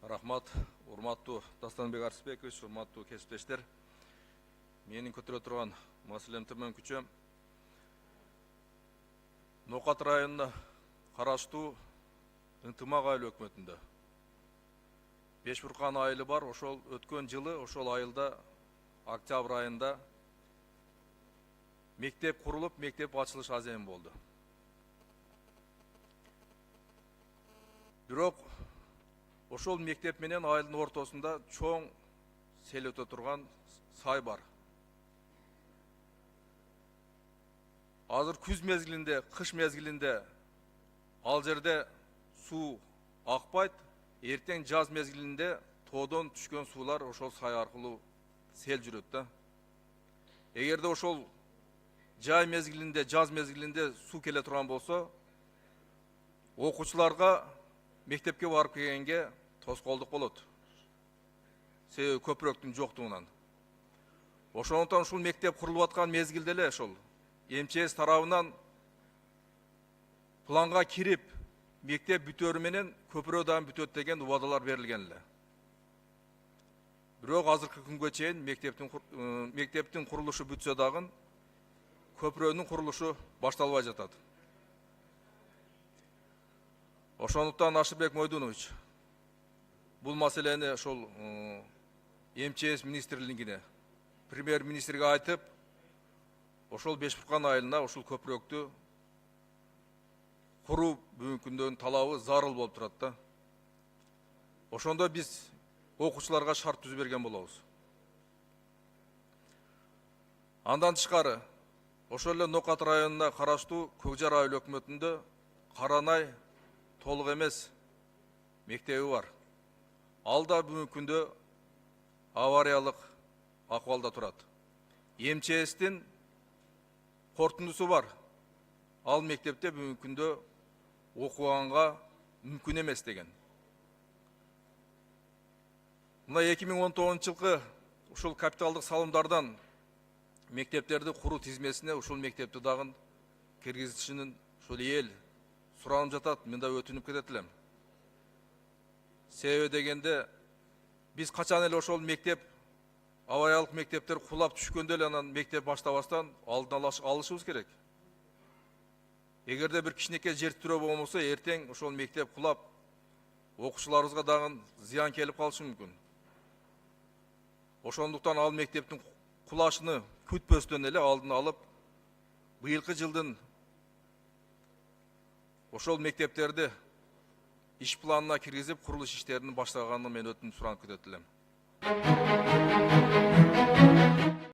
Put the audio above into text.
Рахмат, урматтуу Дастанбек Арсбекович, урматтуу кесиптештер. Менин көтөрө турган маселем төмөнкүчө. Нокат районуна караштуу Ынтымак айыл өкмөтүндө Бешбуркан айылы бар. Ошол өткөн жылы ошол айылда октябрь айында мектеп курулуп, мектеп ачылыш азем болду. Бирок ошол мектеп менен айылдын ортосунда чоң сел өтө турган сай бар. Азыр күз мезгилинде, кыш мезгилинде ал жерде суу акпайт. Эртең жаз мезгилинде тоодон түшкөн суулар ошол сай аркылуу сел жүрөт да. Эгерде ошол жай мезгилинде, жаз мезгилинде суу келе турган болсо, окуучуларга мектепке барып келгенге тоскоолдук болот. Себеби көпүрөктүн жоктугунан. Ошондуктан ушул мектеп курулуп аткан мезгилде эле ошол МЧС тарабынан планга кирип, мектеп бүтөрү менен көпүрө дагы бүтөт деген убадалар берилген эле. Бирок азыркы күнгө чейин мектептин курулушу бүтсө дагы көпүрөнүн курулушу башталбай жатат. Ошондуктан Ашырбек Мойдунович бул маселени ошол МЧС министрлигине, премьер-министрге айтып, ошол Бешбуркан айылына ушул көпүрөктү куруу бүгүнкү күндөн талабы зарыл болуп турат да. Ошондо биз окуучуларга шарт түзүп берген болобуз. Андан тышкары, ошол эле Нокат районуна караштуу Көкжар айыл өкмөтүндө Каранай толук эмес мектеби бар. Ал да бүгүнкү күндө авариялык акыбалда турат. МЧСтин корутундусу бар. Ал мектепте бүгүнкү күндө окуганга мүмкүн эмес деген. Мына 2019 жылкы ушул капиталдык салымдардан мектептерди куруу тизмесине ушул мектепти дагы киргизишинин ушул эл суранып жатат. Мен да өтүнүп кетет элем. Себеби дегенде биз качан эле ошол мектеп, авариялык мектептер кулап түшкөндө эле анан мектеп баштабастан алдын ала алышыбыз керек. Эгерде бир кичинекей жер тирөө болмосо, эртең ошол мектеп кулап, окуучуларыбызга дагы зыян келип калышы мүмкүн. Ошондуктан ал мектептин кулашыны күтпөстөн эле алдын алып, быйылкы жылдын ошол мектептерди иш планына киргизип, курулуш иштерин баштаганын мен өтүнүп суранып кетет элем.